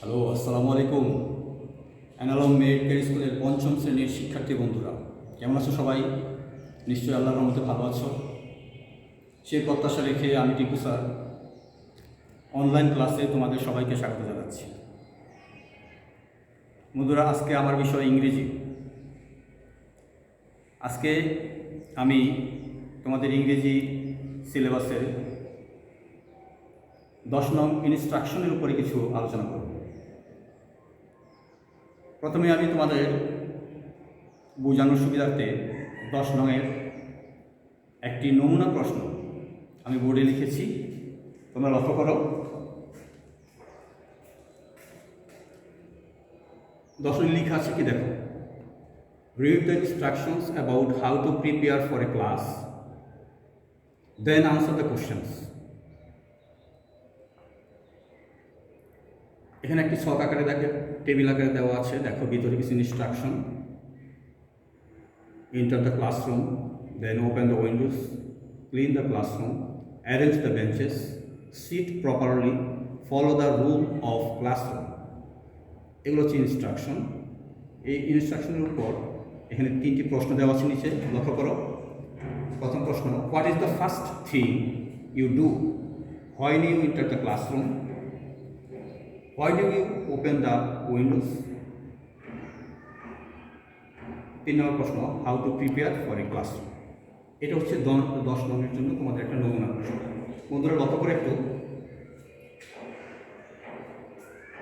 Hello, আসসালামু আলাইকুম। অ্যানালম medical স্কুলের পঞ্চম শ্রেণীর শিক্ষার্থী বন্ধুরা, কেমন আছো সবাই? নিশ্চয়ই আল্লাহর রহমতে ভালো আছো। সে প্রত্যাশা রেখে আমি টিপু স্যার অনলাইন ক্লাসে তোমাদের সবাইকে স্বাগত জানাচ্ছি। বন্ধুরা, আজকে আমার বিষয় ইংরেজি। আজকে আমি তোমাদের ইংরেজি সিলেবাসের 10 নং ইনস্ট্রাকশনের উপরে কিছু আলোচনা করব। প্রথমে আমি তোমাদের বোঝানোর সুবিধার্থে 10 নংয়ের একটি নমুনা প্রশ্ন আমি বোর্ডে লিখেছি, তোমরা লক্ষ্য করো। 10 নং লেখা আছে কি দেখো, read the instructions about how to prepare for a class, then answer the questions. এখানে একটি ছক আকারে দেখে টেবিল আকারে দেওয়া আছে, দেখো ভিতরে কিছু instruction. Enter the classroom, then open the windows, clean the classroom, arrange the benches, sit properly, follow the rule of classroom. এগুলো হচ্ছে ইনস্ট্রাকশন। এই ইনস্ট্রাকশনের উপর এখানে 3টি প্রশ্ন দেওয়া আছে নিচে, লক্ষ্য করো। প্রথম প্রশ্ন, what is the first thing you do when you enter the classroom? Why do you open the windows? 3 নম্বর প্রশ্ন, how to prepare for a classroom. এটা হচ্ছে 10 নম্বরের জন্য তোমাদের একটা নমুনা প্রশ্ন। বন্ধুরা লক্ষ্য করে একটু,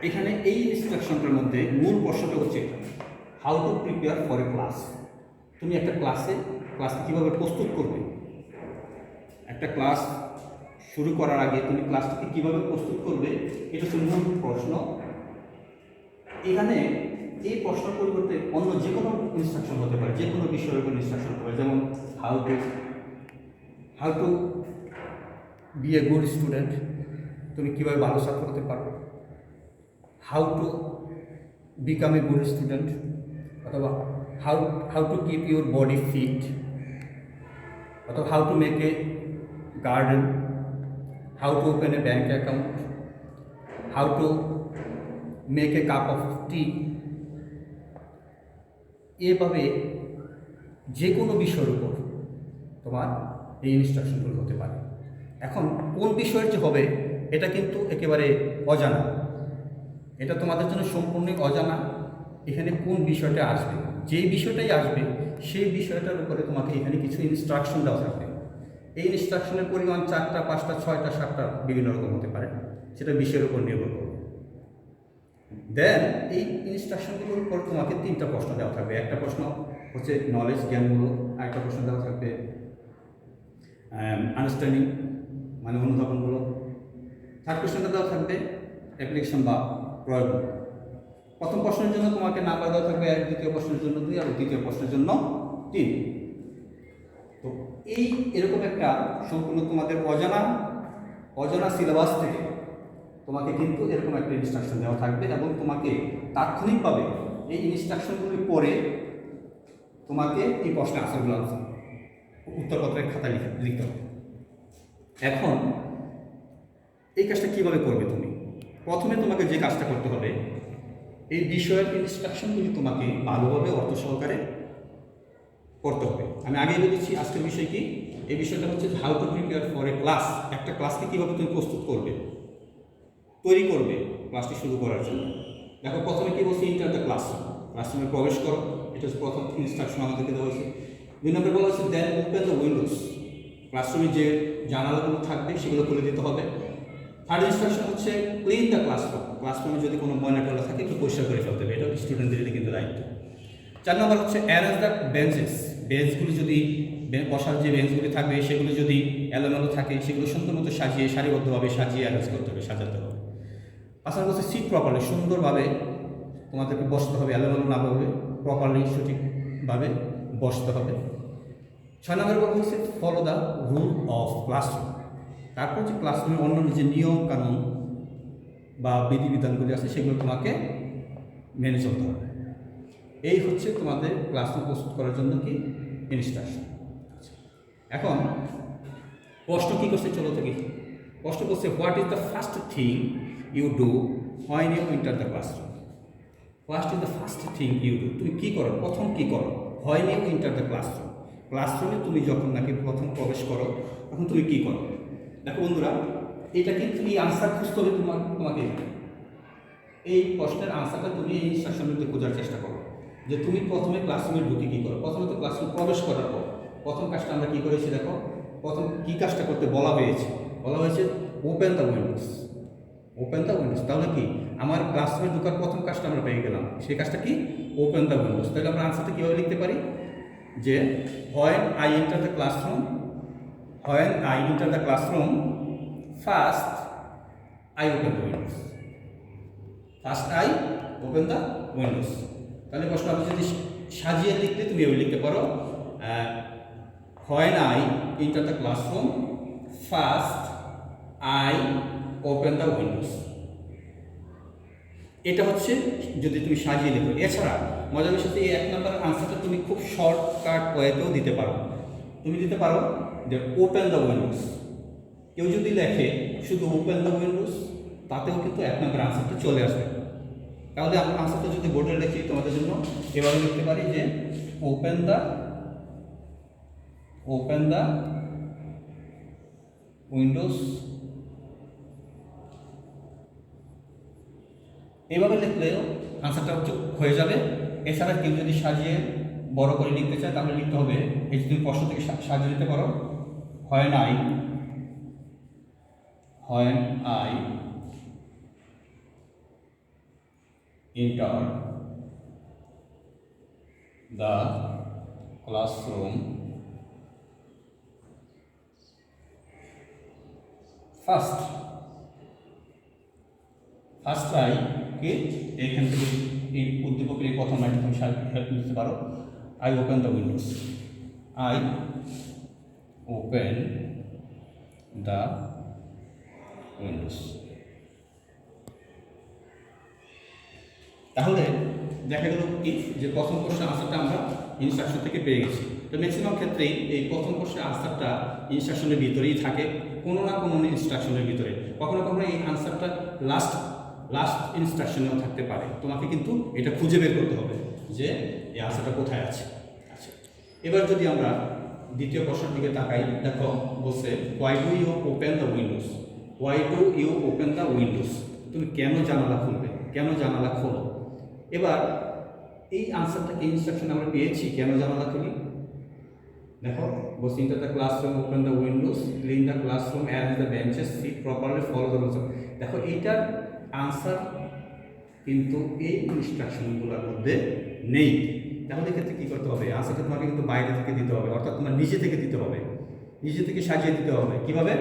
এখানে এই ইনস্ট্রাকশনটার মধ্যে মূল প্রশ্নটা হচ্ছে এটা, how to prepare for a class. তুমি একটা ক্লাসকে কীভাবে প্রস্তুত করবে, একটা ক্লাস শুরু করার আগে তুমি ক্লাসটাকে কীভাবে প্রস্তুত করবে, এটা হচ্ছে মূল প্রশ্ন। এখানে এই প্রশ্নের পরিবর্তে অন্য যে কোনো ইনস্ট্রাকশন হতে পারে, যে কোনো বিষয়ের উপর ইনস্ট্রাকশন হতে পারে। যেমন how to be a good student, তুমি কীভাবে ভালো ছাত্র হতে পারো। How to become a good student, অথবা how to keep your body fit, অথবা how to make a garden, how to open a bank account, how to make a cup of tea. এভাবে যে কোনো বিষয়ের উপর তোমার এই ইনস্ট্রাকশনগুলো হতে পারে। এখন কোন বিষয়ের যে হবে এটা কিন্তু একেবারে অজানা, এটা তোমাদের জন্য সম্পূর্ণই অজানা। এখানে কোন বিষয়টা আসবে, যেই বিষয়টাই আসবে সেই বিষয়টার উপরে তোমাকে এখানে কিছু ইনস্ট্রাকশন দেওয়া থাকবে। এই ইনস্ট্রাকশনের পরিমাণ 4টা, 5টা, 6টা, 7টা বিভিন্ন রকম হতে পারে, সেটা বিষয়ের উপর নির্ভর করবে। দেন এই ইনস্ট্রাকশনগুলোর উপর তোমাকে 3টা প্রশ্ন দেওয়া থাকবে। একটা প্রশ্ন হচ্ছে নলেজ, জ্ঞানমূলক। আরেকটা প্রশ্ন দেওয়া থাকবে আন্ডারস্ট্যান্ডিং, মানে অনুধাবনমূলক। থার্ড কোশ্চেনটা দেওয়া থাকবে অ্যাপ্লিকেশন বা প্রয়োগ। প্রথম প্রশ্নের জন্য তোমাকে নাম্বার দেওয়া থাকবে 1, দ্বিতীয় প্রশ্নের জন্য 2, আর তৃতীয় প্রশ্নের জন্য 3। তো এরকম একটা সম্পূর্ণ তোমাদের অজানা সিলেবাস থেকে তোমাকে কিন্তু এরকম একটা ইনস্ট্রাকশন দেওয়া থাকবে, এবং তোমাকে তাৎক্ষণিকভাবে এই ইনস্ট্রাকশনগুলি পড়ে তোমাকে এই প্রশ্নের আনসারগুলো উত্তরপত্রের খাতা লিখতে হবে। এখন এই কাজটা কীভাবে করবে তুমি? প্রথমে তোমাকে যে কাজটা করতে হবে, এই বিষয়ের ইনস্ট্রাকশনগুলি তোমাকে ভালোভাবে অর্থ সহকারে করতে হবে। আমি আগেই বলেছি আজকের বিষয় কি, এই বিষয়টা হচ্ছে how to prepare for a class. একটা ক্লাসকে কীভাবে তুমি প্রস্তুত করবে, তৈরি করবে ক্লাসটি শুরু করার জন্য। দেখো প্রথমে কি বলছে, এন্টার দ্য ক্লাসরুম, ক্লাসরুমে প্রবেশ করো। এটা হচ্ছে প্রথম ইনস্ট্রাকশন আমাদেরকে দেওয়া হয়েছে। 2 নম্বর বলা হচ্ছে দেন ওপেন দ্য উইন্ডোজ, ক্লাসরুমে যে জানালাগুলো থাকবে সেগুলো খুলে দিতে হবে। থার্ড ইনস্ট্রাকশন হচ্ছে ক্লিন দ্য ক্লাসরুম, ক্লাসরুমে যদি কোনো ময়লা টয়লা থাকে একটু পরিষ্কার করে ফেলতে হবে, এটা স্টুডেন্টদের কিন্তু দায়িত্ব। 4 নম্বর হচ্ছে অ্যারেঞ্জ দ্য বেঞ্চেস, বেঞ্চগুলি যদি বসার যে বেঞ্চগুলি থাকবে সেগুলো যদি এলোমেলো থাকে সেগুলো সুন্দর মতো সাজিয়ে সারিবদ্ধভাবে অ্যারেঞ্জ করতে হবে, সাজাতে হবে। 5 নম্বর হচ্ছে সিট প্রপারলি, সুন্দরভাবে তোমাদেরকে বসতে হবে, এলোমেলো না ভাবে প্রপারলি সঠিকভাবে বসতে হবে। 6 নম্বর কথা হচ্ছে follow the rule of classroom, তারপর যে ক্লাসরুমের অন্যান্য যে নিয়ম কানুন বা বিধিবিধানগুলি আছে সেগুলো তোমাকে মেনে চলতে হবে। এই হচ্ছে তোমাদের ক্লাসরুম প্রস্তুত করার জন্য কি ইনস্ট্রাকশন। এখন প্রশ্ন কী করছে, চলো থেকে প্রশ্ন করছে what is the first thing you do when you enter the classroom. What is the first thing you do, তুমি কী করো, প্রথম কী করো, when you enter the classroom. ক্লাসরুমে তুমি যখন নাকি প্রথম প্রবেশ করো তখন তুমি কী করো। দেখো বন্ধুরা, এটা কিন্তু এই আনসার খুঁজতে হবে তোমাকে। এই প্রশ্নের আনসারটা তুমি এই ইনস্ট্রাকশনের মধ্যে খোঁজার চেষ্টা করো যে তুমি প্রথমে ক্লাসরুমে ঢুকে কী করো। প্রথমে তো ক্লাসরুম প্রবেশ করার পর প্রথম কাজটা আমরা কী করেছি, দেখো প্রথম কী কাজটা করতে বলা হয়েছে open the Windows. Open the Windows, তাহলে কি আমার ক্লাসরুমে ঢোকার প্রথম কাজটা আমরা পেয়ে গেলাম, সেই কাজটা কি ওপেন দ্য উইন্ডোজ। তাহলে আমরা আনসারটা কীভাবে লিখতে পারি যে when I enter the classroom, when I enter the classroom first I open the Windows, first I open the Windows. তাহলে প্রশ্ন আপনি যদি সাজিয়ে লিখতে তুমি এভাবে লিখতে পারো when I enter the classroom first I open the Windows. এটা হচ্ছে যদি তুমি সাজিয়ে লিখো। এছাড়া মজার বিষয় এই 1 নম্বর আনসারটা তুমি খুব শর্টকাট ওয়েতেও দিতে পারো। তুমি দিতে পারো যে ওপেন দ্য উইন্ডোজ। কেউ যদি লেখে শুধু ওপেন দ্য উইন্ডোজ, তাতেও কিন্তু 1 নম্বর আনসারটা চলে আসবে। তাহলে আমরা আনসারটা যদি বোর্ডে লিখি তোমাদের জন্য এভাবে লিখতে পারি যে ওপেন দ্য উইন্ডোজ। এইভাবে লিখলেও আনসারটা হয়ে যাবে। এছাড়া কেউ যদি সাজিয়ে বড় করে লিখতে চায় তাহলে লিখতে হবে, এই যদি প্রশ্ন থেকে সাজিয়ে দিতে পারো when I enter the classroom first I কে এখান থেকে এই উদ্দীপকের প্রথম লাইনটা তুমি হেল্প দিতে পারো I open the Windows, I open the Windows. তাহলে দেখা গেল কি যে প্রথম প্রশ্নের আনসারটা আমরা ইনস্ট্রাকশন থেকে পেয়ে গেছি। তো ম্যাক্সিমাম ক্ষেত্রেই এই প্রথম প্রশ্নের আনসারটা ইনস্ট্রাকশনের ভিতরেই থাকে, কোনো না কোনো ইনস্ট্রাকশনের ভিতরে। কখনো কখনো এই আনসারটা লাস্ট ইনস্ট্রাকশনেও থাকতে পারে। তোমাকে কিন্তু এটা খুঁজে বের করতে হবে যে এই আনসারটা কোথায় আছে। আচ্ছা, এবার যদি আমরা দ্বিতীয় প্রশ্নের দিকে তাকাই, দেখো বলছে why do you open the windows. Why do you open the windows, তুমি কেন জানালা খুলবে, কেন জানালা খোলো। এবার এই আনসারটাকে ইনস্ট্রাকশন আমরা পেয়েছি কেন জানালা খুলি। দেখো বলছি enter the classroom, open the Windows, clean the classroom, arrange the benches, seat properly, follow the rules. দেখো এইটার আনসার কিন্তু এই ইনস্ট্রাকশনগুলোর মধ্যে নেই। তাহলে ক্ষেত্রে কী করতে হবে, আনসারটা তোমাকে কিন্তু বাইরে থেকে দিতে হবে, অর্থাৎ তোমার নিজে থেকে দিতে হবে, নিজে থেকে সাজিয়ে দিতে হবে। কীভাবে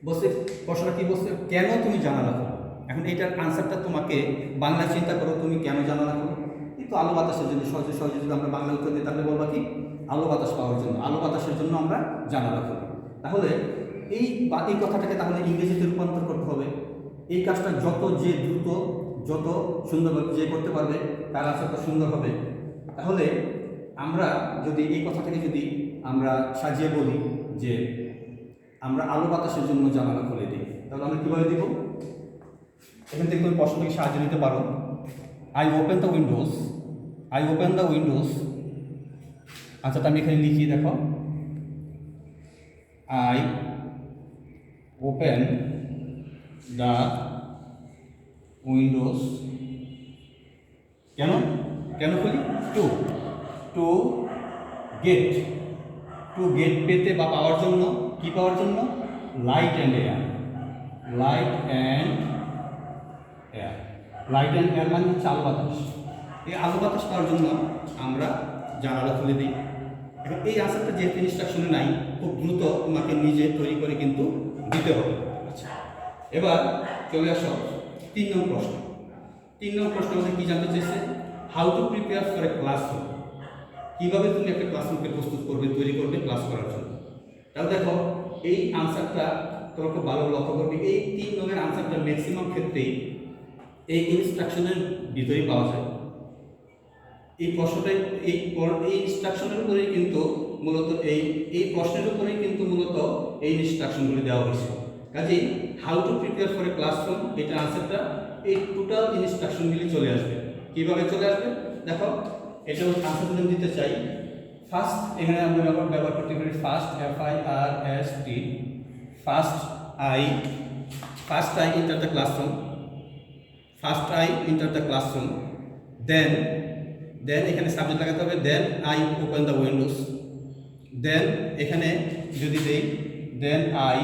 বলছে, প্রশ্নটা কী বলছে, কেন তুমি জানালা খোলো। এখন এইটার আনসারটা তোমাকে বাংলা চিন্তা করো, তুমি কেন জানালা খোলো। কিন্তু আলো বাতাসের জন্য সহজে যদি আমরা বাংলা উত্তর দিই তাহলে বলবা কি আলো বাতাস পাওয়ার জন্য, আলো বাতাসের জন্য আমরা জানালা খুলি। তাহলে এই কথাটাকে তাহলে ইংরেজিতে রূপান্তর করতে হবে। এই কাজটা যত দ্রুত যত সুন্দরভাবে যে করতে পারবে তার আনসারটা সুন্দর হবে। তাহলে আমরা যদি এই কথাটাকে যদি আমরা সাজিয়ে বলি যে আমরা আলো বাতাসের জন্য জানালা খুলে দিই, তাহলে আমরা কীভাবে দিব। এখান থেকে তুমি প্রশ্নটাকে সাহায্য নিতে পারো। I open the Windows. আচ্ছা, তো আমি এখানে লিখি, দেখো আই ওপেন দ্য উইন্ডোজ। কেন খুলি, টু গেট পেতে বা পাওয়ার জন্য, কি পাওয়ার জন্য, লাইট অ্যান্ড এয়ার মানে হচ্ছে আলো বাতাস। এই আলো বাতাস পাওয়ার জন্য আমরা জানালা খুলে দিই। এখন এই আনসারটা যেহেতু ইনস্ট্রাকশনে নাই, খুব দ্রুত তোমাকে নিজে তৈরি করে কিন্তু দিতে হবে। আচ্ছা, এবার চলে আসো 3 নম্বর প্রশ্ন। 3 নম্বর প্রশ্ন আমাদের কী জানতে চাইছে, how to prepare for a classroom. কীভাবে তুমি একটা ক্লাসরুমকে প্রস্তুত করবে, তৈরি করবে ক্লাস করার জন্য। তাহলে দেখো এই আনসারটা তোমাকে ভালো লক্ষ্য করবে। এই 3 নম্বরের আনসারটা ম্যাক্সিমাম ক্ষেত্রেই এই ইনস্ট্রাকশনের ভিতরেই পাওয়া যায়। এই প্রশ্নটাই এই ইনস্ট্রাকশনের উপরেই কিন্তু মূলত এই প্রশ্নের উপরেই কিন্তু মূলত এই ইনস্ট্রাকশনগুলি দেওয়া হয়েছে। কাজেই how to prepare for a classroom এটা আনসারটা এই টোটাল ইনস্ট্রাকশনগুলি চলে আসবে। কিভাবে চলে আসবে দেখো, এটা আনসার যদি দিতে চাই, ফার্স্ট এখানে আমরা ব্যবহার করতে পারি first FIRST, first I enter the classroom, first I enter the classroom, then এখানে সাবজেক্ট লাগাতে হবে, then I open the windows, then এখানে যদি দেই then I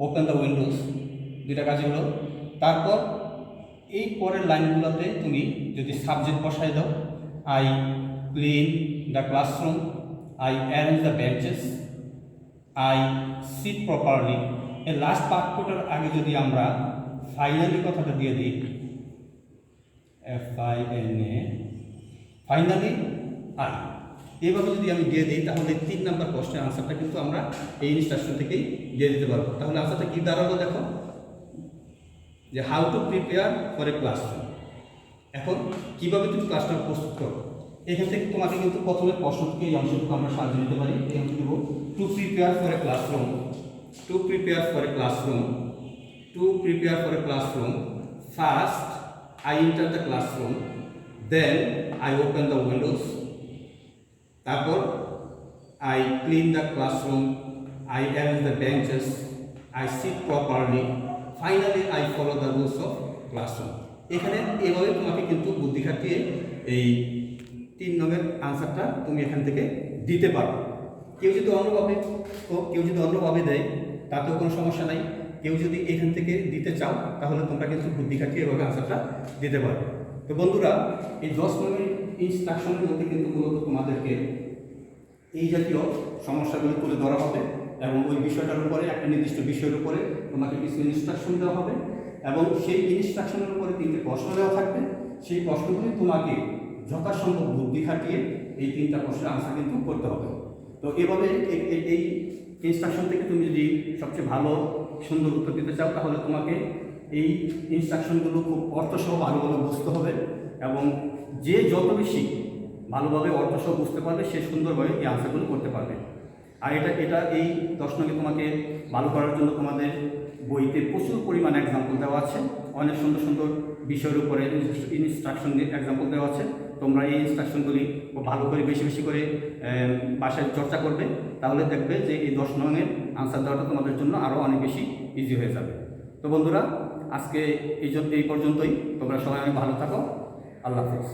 open the windows, দুইটা কাজ হলো। তারপর এই পরের লাইনগুলোতে তুমি যদি সাবজেক্ট বসাই দাও, I clean the classroom, I arrange the benches, I sit properly, এই লাস্ট বাক্যটার আগে যদি আমরা ফাইনালি কথাটা দিয়ে দিই, FINA ফাইনালি আই, এইভাবে যদি আমি দিয়ে দিই তাহলে 3 নম্বর প্রশ্নের আনসারটা কিন্তু আমরা এই ইনস্ট্রাকশন থেকেই দিয়ে দিতে পারবো। তাহলে আনসারটা কী দাঁড়ালো দেখো, যে how to prepare for a classroom. এখন কীভাবে তুমি ক্লাসটা প্রস্তুত করো, এখান থেকে তোমাকে কিন্তু প্রথমে প্রশ্ন থেকে এই অংশটুকু আমরা সাজিয়ে নিতে পারি। এই অংশ দেবো to prepare for a classroom, to prepare for a classroom, to prepare for a classroom, first I enter the classroom, then I open the windows, তারপর I clean the classroom, I arrange the benches, I sit properly, finally I follow the rules of classroom. এখানে এভাবে তোমাকে কিন্তু বুদ্ধি খাটিয়ে এই 3 নম্বরের আনসারটা তুমি এখান থেকে দিতে পারো। কেউ যদি অন্যভাবে দেয় তাতেও কোনো সমস্যা নাই। কেউ যদি এখান থেকে দিতে চাও তাহলে তোমরা কিন্তু বুদ্ধি খাটিয়ে এভাবে আনসারটা দিতে পারো। তো বন্ধুরা, এই 10 নম্বরের ইনস্ট্রাকশনগুলোতে কিন্তু মূলত তোমাদেরকে এই জাতীয় সমস্যাগুলো তুলে ধরা হবে এবং ওই বিষয়টার উপরে একটা নির্দিষ্ট বিষয়ের উপরে তোমাকে কিছু ইনস্ট্রাকশন দেওয়া হবে এবং সেই ইনস্ট্রাকশনের উপরে 3টে প্রশ্ন দেওয়া থাকবে। সেই প্রশ্নগুলি তোমাকে যথাসম্ভব বুদ্ধি খাটিয়ে এই 3টা প্রশ্নের আনসার কিন্তু করতে হবে। তো এভাবে এই ইনস্ট্রাকশন থেকে তুমি যদি সবচেয়ে ভালো সুন্দর উত্তর দিতে চাও তাহলে তোমাকে এই ইনস্ট্রাকশনগুলো খুব অর্থসহ ভালোভাবে বুঝতে হবে এবং যে যত বেশি ভালোভাবে অর্থসহ বুঝতে পারবে সে সুন্দরভাবে এই আনসারগুলো করতে পারবে। আর এটা এই 10 নম্বরে তোমাকে ভালো করার জন্য তোমাদের বইতে প্রচুর পরিমাণ এক্সাম্পল দেওয়া আছে, অনেক সুন্দর সুন্দর বিষয়ের উপরে ইনস্ট্রাকশন এক্সাম্পল দেওয়া আছে। তোমরা এই ইনস্ট্রাকশনগুলি ভালো করে বেশি বেশি করে বাসায় চর্চা করবে, তাহলে দেখবে যে এই 10 নম্বরের আনসার দেওয়াটা তোমাদের জন্য আরও অনেক বেশি ইজি হয়ে যাবে। তো বন্ধুরা, আজকে এই পর্যন্তই। তোমরা সবাই অনেক ভালো থাকো। আল্লাহ হাফেজ।